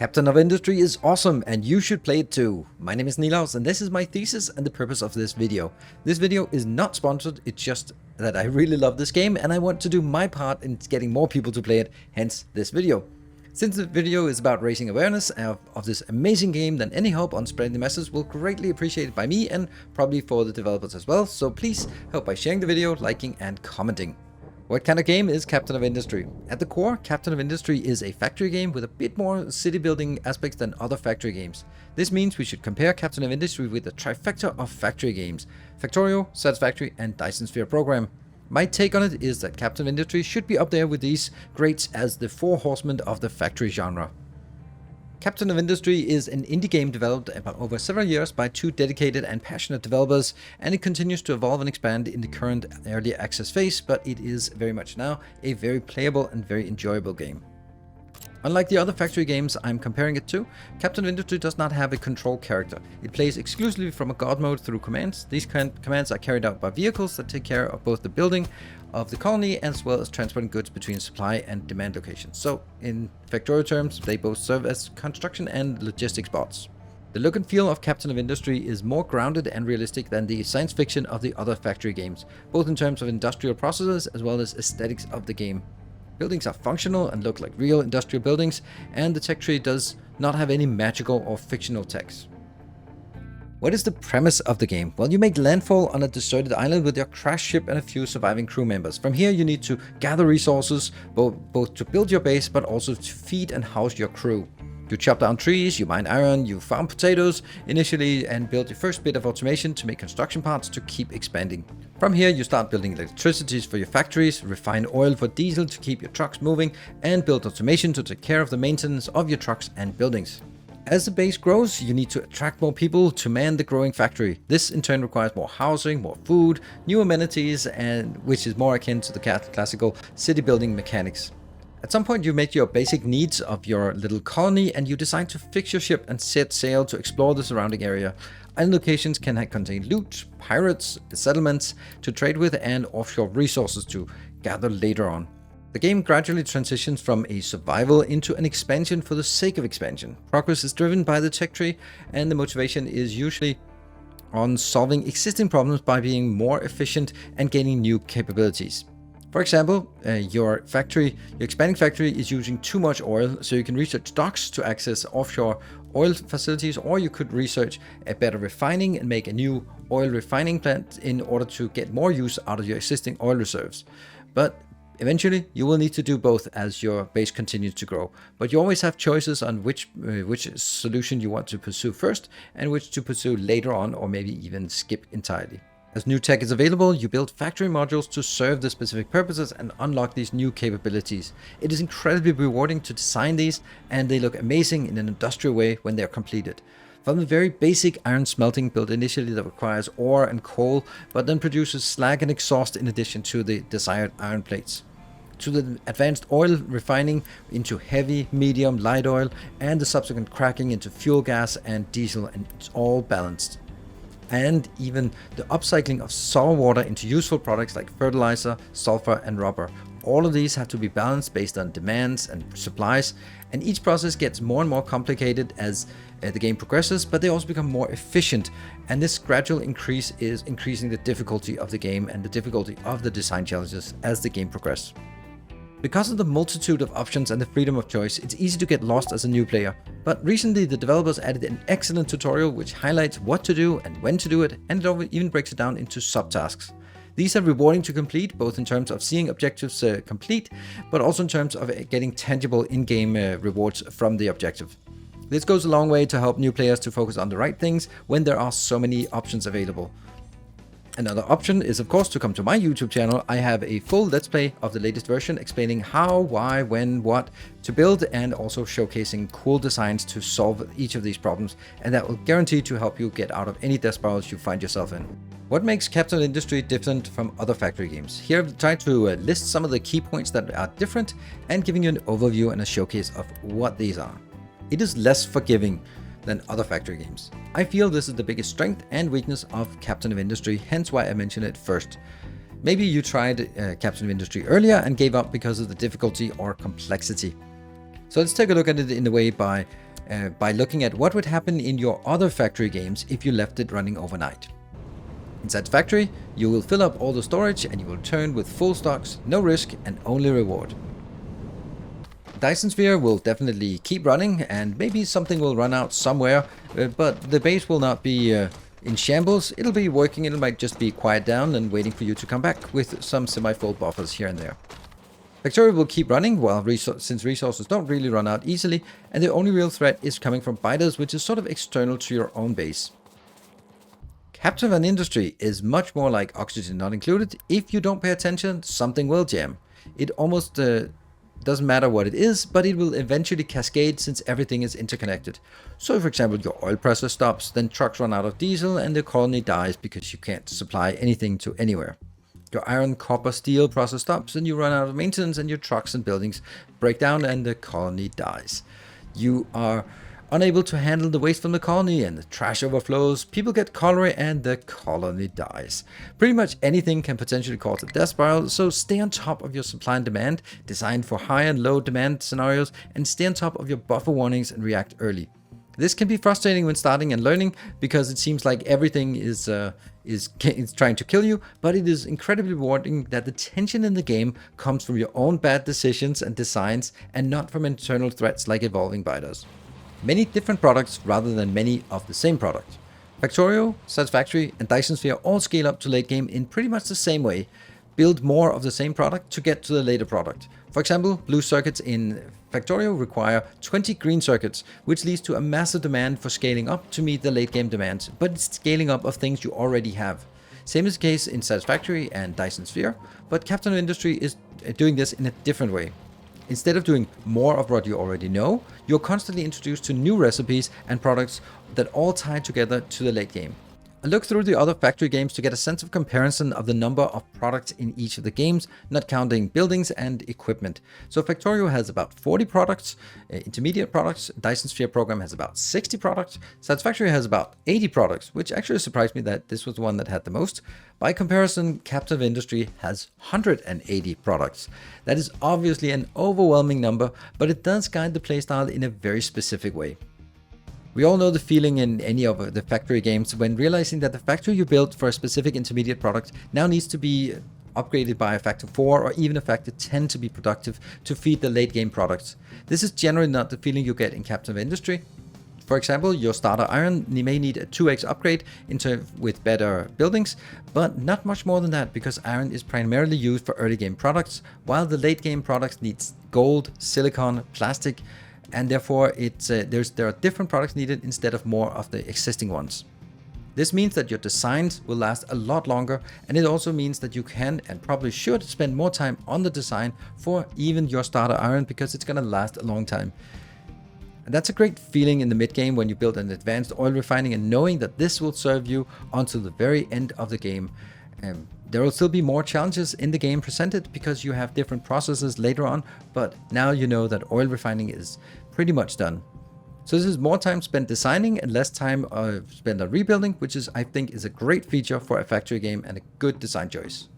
Captain of Industry is awesome and you should play it too. My name is Nilaus and this is my thesis and the purpose of this video. This video is not sponsored, it's just that I really love this game and I want to do my part in getting more people to play it, hence this video. Since the video is about raising awareness of this amazing game, then any help on spreading the message will greatly appreciated by me and probably for the developers as well, so please help by sharing the video, liking and commenting. What kind of game is Captain of Industry? At the core, Captain of Industry is a factory game with a bit more city building aspects than other factory games. This means we should compare Captain of Industry with the trifecta of factory games: Factorio, Satisfactory and Dyson Sphere Program. My take on it is that Captain of Industry should be up there with these greats as the four horsemen of the factory genre. Captain of Industry is an indie game developed over several years by two dedicated and passionate developers, and it continues to evolve and expand in the current early access phase, but it is very much now a very playable and very enjoyable game. Unlike the other factory games I'm comparing it to, Captain of Industry does not have a control character. It plays exclusively from a god mode through commands. These commands are carried out by vehicles that take care of both the building of the colony as well as transporting goods between supply and demand locations. So in Factorio terms, they both serve as construction and logistics bots. The look and feel of Captain of Industry is more grounded and realistic than the science fiction of the other factory games, both in terms of industrial processes as well as aesthetics of the game. Buildings are functional and look like real industrial buildings, and the tech tree does not have any magical or fictional techs. What is the premise of the game? Well, you make landfall on a deserted island with your crash ship and a few surviving crew members. From here you need to gather resources, both to build your base but also to feed and house your crew. You chop down trees, you mine iron, you farm potatoes initially and build your first bit of automation to make construction parts to keep expanding. From here you start building electricity for your factories, refine oil for diesel to keep your trucks moving, and build automation to take care of the maintenance of your trucks and buildings. As the base grows, you need to attract more people to man the growing factory. This in turn requires more housing, more food, new amenities, and which is more akin to the classical city building mechanics. At some point you make your basic needs of your little colony and you decide to fix your ship and set sail to explore the surrounding area. Island locations can contain loot, pirates, settlements to trade with, and offshore resources to gather later on. The game gradually transitions from a survival into an expansion for the sake of expansion. Progress is driven by the tech tree and the motivation is usually on solving existing problems by being more efficient and gaining new capabilities. For example, your expanding factory is using too much oil, so you can research docks to access offshore oil facilities, or you could research a better refining and make a new oil refining plant in order to get more use out of your existing oil reserves. But eventually, you will need to do both as your base continues to grow. But you always have choices on which solution you want to pursue first and which to pursue later on, or maybe even skip entirely. As new tech is available, you build factory modules to serve the specific purposes and unlock these new capabilities. It is incredibly rewarding to design these, and they look amazing in an industrial way when they are completed. From the very basic iron smelting built initially that requires ore and coal, but then produces slag and exhaust in addition to the desired iron plates, to the advanced oil refining into heavy, medium, light oil, and the subsequent cracking into fuel gas and diesel, and it's all balanced. And even the upcycling of sour water into useful products like fertilizer, sulfur and rubber. All of these have to be balanced based on demands and supplies, and each process gets more and more complicated as the game progresses, but they also become more efficient, and this gradual increase is increasing the difficulty of the game and the difficulty of the design challenges as the game progresses. Because of the multitude of options and the freedom of choice, it's easy to get lost as a new player. But recently the developers added an excellent tutorial which highlights what to do and when to do it, and it even breaks it down into subtasks. These are rewarding to complete, both in terms of seeing objectives complete, but also in terms of getting tangible in-game rewards from the objective. This goes a long way to help new players to focus on the right things when there are so many options available. Another option is of course to come to my YouTube channel. I have a full let's play of the latest version explaining how, why, when, what to build, and also showcasing cool designs to solve each of these problems, and that will guarantee to help you get out of any death spirals you find yourself in. What makes Captain of Industry different from other factory games? Here I've tried to list some of the key points that are different and giving you an overview and a showcase of what these are. It is less forgiving than other factory games. I feel this is the biggest strength and weakness of Captain of Industry, hence why I mention it first. Maybe you tried Captain of Industry earlier and gave up because of the difficulty or complexity. So let's take a look at it in a way by by looking at what would happen in your other factory games if you left it running overnight. Inside factory, you will fill up all the storage and you will return with full stocks, no risk and only reward. Dyson Sphere will definitely keep running and maybe something will run out somewhere, but the base will not be in shambles. It'll be working, it might just be quiet down and waiting for you to come back with some semi-full buffers here and there. Factorio will keep running since resources don't really run out easily, and the only real threat is coming from biters, which is sort of external to your own base. Captive and Industry is much more like Oxygen Not Included. If you don't pay attention, something will jam. It almost doesn't matter what it is, but it will eventually cascade since everything is interconnected. So for example, your oil pressure stops, then trucks run out of diesel and the colony dies because you can't supply anything to anywhere. Your iron, copper, steel process stops and you run out of maintenance and your trucks and buildings break down and the colony dies. You are unable to handle the waste from the colony and the trash overflows, people get cholera and the colony dies. Pretty much anything can potentially cause a death spiral, so stay on top of your supply and demand, design for high and low demand scenarios, and stay on top of your buffer warnings and react early. This can be frustrating when starting and learning because it seems like everything is trying to kill you, but it is incredibly rewarding that the tension in the game comes from your own bad decisions and designs and not from internal threats like evolving biters. Many different products rather than many of the same product. Factorio, Satisfactory, and Dyson Sphere all scale up to late game in pretty much the same way. Build more of the same product to get to the later product. For example, blue circuits in Factorio require 20 green circuits, which leads to a massive demand for scaling up to meet the late game demands, but it's scaling up of things you already have. Same is the case in Satisfactory and Dyson Sphere, but Captain of Industry is doing this in a different way. Instead of doing more of what you already know, you're constantly introduced to new recipes and products that all tie together to the late game. I looked through the other factory games to get a sense of comparison of the number of products in each of the games, not counting buildings and equipment. So Factorio has about 40 products, intermediate products. Dyson Sphere program has about 60 products. Satisfactory has about 80 products, which actually surprised me that this was the one that had the most. By comparison, Captive Industry has 180 products. That is obviously an overwhelming number, but it does guide the playstyle in a very specific way. We all know the feeling in any of the factory games when realizing that the factory you built for a specific intermediate product now needs to be upgraded by a factor 4 or even a factor 10 to be productive to feed the late game products. This is generally not the feeling you get in Captive Industry. For example, your starter iron may need a 2x upgrade with better buildings, but not much more than that because iron is primarily used for early game products, while the late game products needs gold, silicon, plastic, and therefore there are different products needed instead of more of the existing ones. This means that your designs will last a lot longer, and it also means that you can and probably should spend more time on the design for even your starter iron because it's going to last a long time. And that's a great feeling in the mid game when you build an advanced oil refining and knowing that this will serve you until the very end of the game. There will still be more challenges in the game presented because you have different processes later on, but now you know that oil refining is pretty much done. So this is more time spent designing and less time spent on rebuilding, which I think is a great feature for a factory game and a good design choice.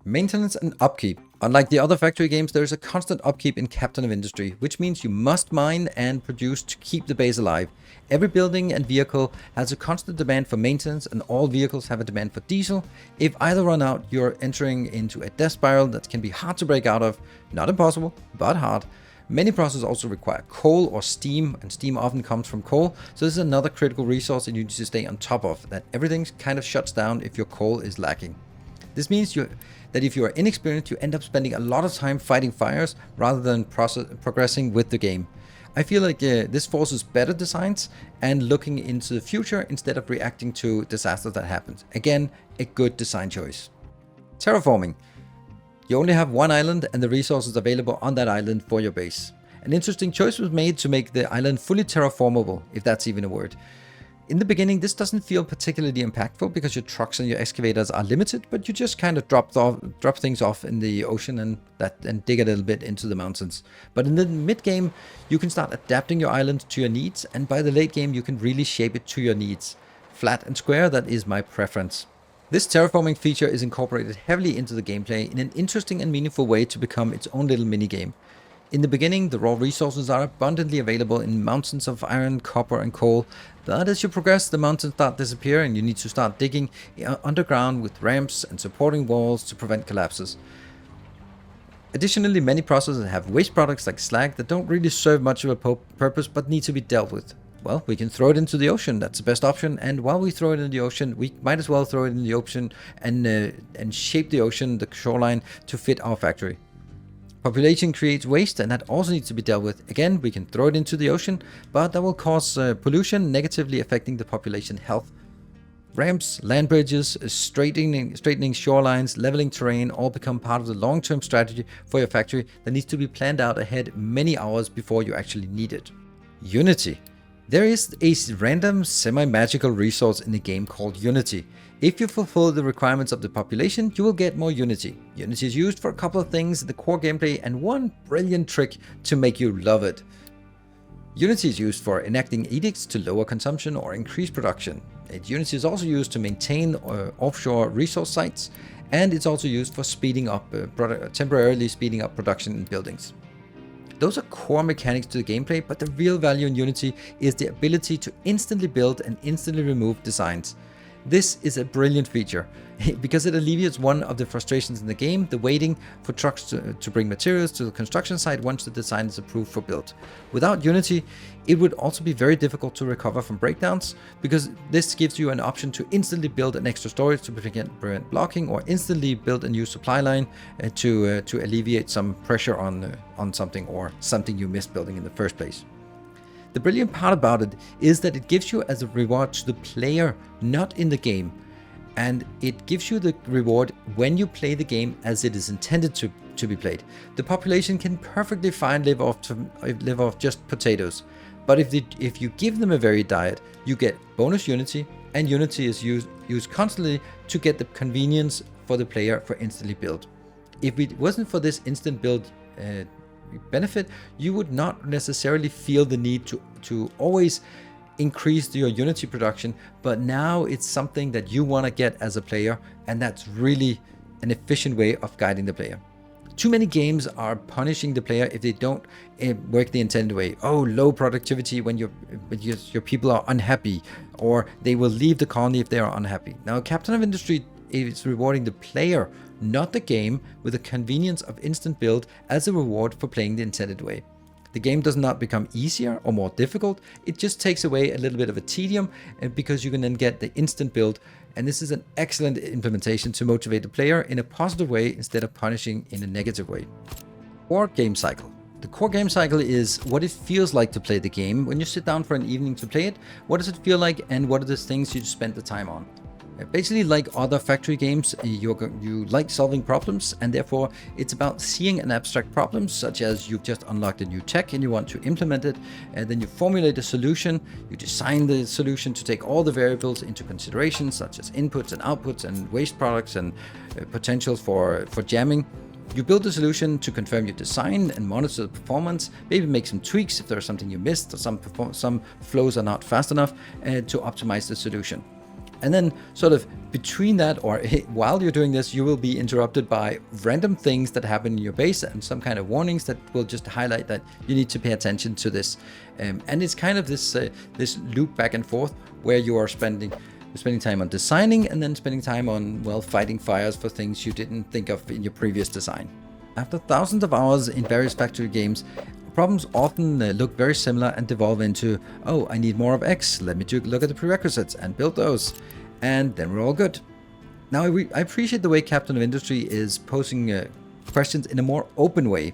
Maintenance and upkeep. Unlike the other factory games, there is a constant upkeep in Captain of Industry, which means you must mine and produce to keep the base alive. Every building and vehicle has a constant demand for maintenance, and all vehicles have a demand for diesel. If either run out, you're entering into a death spiral that can be hard to break out of. Not impossible, but hard. Many processes also require coal or steam, and steam often comes from coal, so this is another critical resource that you need to stay on top of, that everything kind of shuts down if your coal is lacking. This means that if you are inexperienced, you end up spending a lot of time fighting fires rather than progressing with the game. I feel like this forces better designs and looking into the future instead of reacting to disasters that happen. Again, a good design choice. Terraforming. You only have one island and the resources available on that island for your base. An interesting choice was made to make the island fully terraformable, if that's even a word. In the beginning, this doesn't feel particularly impactful because your trucks and your excavators are limited, but you just kind of drop things off in the ocean and dig a little bit into the mountains. But in the mid game, you can start adapting your island to your needs, and by the late game, you can really shape it to your needs. Flat and square, that is my preference. This terraforming feature is incorporated heavily into the gameplay in an interesting and meaningful way to become its own little minigame. In the beginning, the raw resources are abundantly available in mountains of iron, copper and coal, but as you progress, the mountains start disappearing and you need to start digging underground with ramps and supporting walls to prevent collapses. Additionally, many processes have waste products like slag that don't really serve much of a purpose but need to be dealt with. Well, we can throw it into the ocean, that's the best option, and while we throw it in the ocean, we might as well throw it in the ocean and shape the ocean, the shoreline, to fit our factory. Population creates waste and that also needs to be dealt with. Again, we can throw it into the ocean, but that will cause pollution, negatively affecting the population health. Ramps, land bridges, straightening shorelines, leveling terrain all become part of the long-term strategy for your factory that needs to be planned out ahead many hours before you actually need it. Unity. There is a random semi-magical resource in the game called Unity. If you fulfill the requirements of the population, you will get more Unity. Unity is used for a couple of things in the core gameplay and one brilliant trick to make you love it. Unity is used for enacting edicts to lower consumption or increase production. Unity is also used to maintain offshore resource sites, and it's also used for speeding up temporarily speeding up production in buildings. Those are core mechanics to the gameplay, but the real value in Unity is the ability to instantly build and instantly remove designs. This is a brilliant feature because it alleviates one of the frustrations in the game, the waiting for trucks to bring materials to the construction site once the design is approved for build. Without Unity, it would also be very difficult to recover from breakdowns because this gives you an option to instantly build an extra storage to prevent blocking, or instantly build a new supply line to alleviate some pressure on something or something you missed building in the first place. The brilliant part about it is that it gives you as a reward to the player, not in the game. And it gives you the reward when you play the game as it is intended to be played. The population can perfectly fine live off just potatoes. But if you give them a varied diet, you get bonus Unity, and Unity is used constantly to get the convenience for the player for instantly build. If it wasn't for this instant build benefit, you would not necessarily feel the need to always increase your Unity production, but now it's something that you want to get as a player, and that's really an efficient way of guiding the player. Too many games are punishing the player if they don't work the intended way. Oh, low productivity when your people are unhappy, or they will leave the colony if they are unhappy. Now, Captain of Industry is rewarding the player, not the game, with the convenience of instant build as a reward for playing the intended way. The game does not become easier or more difficult, it just takes away a little bit of a tedium because you can then get the instant build, and this is an excellent implementation to motivate the player in a positive way instead of punishing in a negative way. Core game cycle. The core game cycle is what it feels like to play the game. When you sit down for an evening to play it, what does it feel like and what are the things you spend the time on? Basically, like other factory games, you like solving problems, and therefore it's about seeing an abstract problem, such as you've just unlocked a new tech and you want to implement it, and then you formulate a solution, you design the solution to take all the variables into consideration, such as inputs and outputs and waste products and potentials for jamming. You build the solution to confirm your design and monitor the performance, maybe make some tweaks if there's something you missed or some flows are not fast enough, to optimize the solution. And then sort of between that, or while you're doing this, you will be interrupted by random things that happen in your base and some kind of warnings that will just highlight that you need to pay attention to this. And it's kind of this loop back and forth where you are spending time on designing and then spending time on, well, fighting fires for things you didn't think of in your previous design. After thousands of hours in various factory games, problems often look very similar and devolve into, oh, I need more of X, let me look at the prerequisites and build those, and then we're all good. Now, I appreciate the way Captain of Industry is posing questions in a more open way.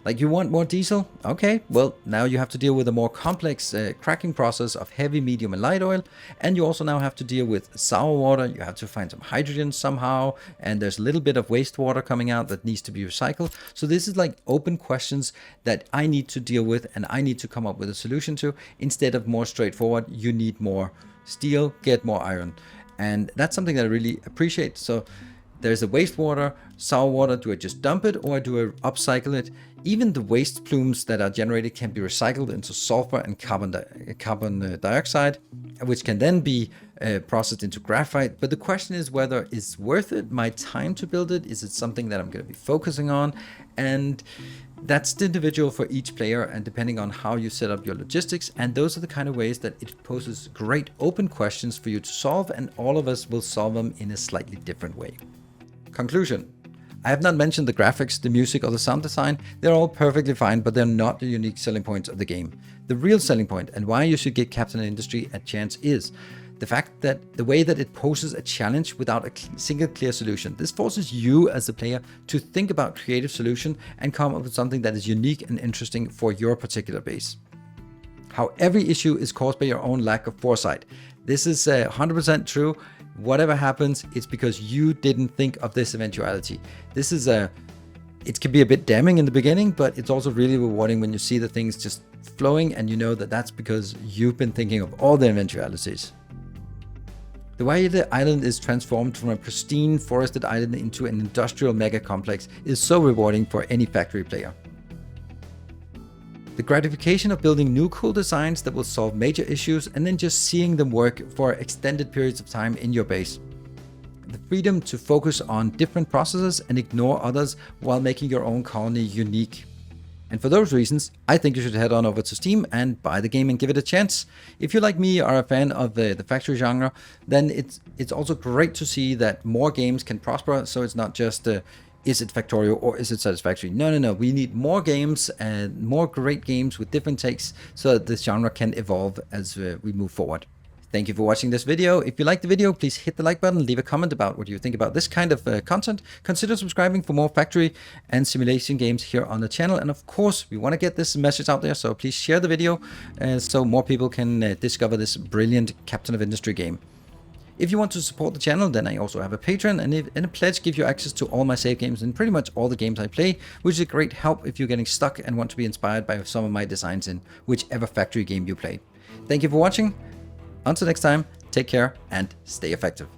Like, you want more diesel? Okay, well, now you have to deal with a more complex cracking process of heavy, medium, and light oil. And you also now have to deal with sour water. You have to find some hydrogen somehow. And there's a little bit of wastewater coming out that needs to be recycled. So this is like open questions that I need to deal with and I need to come up with a solution to, instead of more straightforward, you need more steel, get more iron. And that's something that I really appreciate. So there's a wastewater, sour water, do I just dump it or do I upcycle it? Even the waste plumes that are generated can be recycled into sulfur and carbon dioxide, which can then be processed into graphite. But the question is whether it's worth it, my time to build it. Is it something that I'm going to be focusing on? And That's individual for each player and depending on how you set up your logistics, and those are the kind of ways that it poses great open questions for you to solve, and all of us will solve them in a slightly different way. Conclusion. I have not mentioned the graphics, the music or the sound design. They're all perfectly fine, but they're not the unique selling points of the game. The real selling point and why you should give Captain Industry a chance is the fact that the way that it poses a challenge without a single clear solution. This forces you as the player to think about creative solution and come up with something that is unique and interesting for your particular base. How every issue is caused by your own lack of foresight. This is 100% true. Whatever happens, it's because you didn't think of this eventuality. This is it can be a bit damning in the beginning, but it's also really rewarding when you see the things just flowing and you know that that's because you've been thinking of all the eventualities. The way the island is transformed from a pristine forested island into an industrial mega complex is so rewarding for any factory player. The gratification of building new cool designs that will solve major issues and then just seeing them work for extended periods of time in your base. The freedom to focus on different processes and ignore others while making your own colony unique. And for those reasons, I think you should head on over to Steam and buy the game and give it a chance. If you, like me, are a fan of the factory genre, then it's also great to see that more games can prosper. So it's not just is it Factorio or is it Satisfactory? No. We need more games and more great games with different takes so that this genre can evolve as we move forward. Thank you for watching this video. If you liked the video, please hit the like button, leave a comment about what you think about this kind of content. Consider subscribing for more factory and simulation games here on the channel. And of course, we want to get this message out there, so please share the video so more people can discover this brilliant Captain of Industry game. If you want to support the channel, then I also have a Patreon, and a pledge gives you access to all my save games and pretty much all the games I play, which is a great help if you're getting stuck and want to be inspired by some of my designs in whichever factory game you play. Thank you for watching. Until next time, take care and stay effective.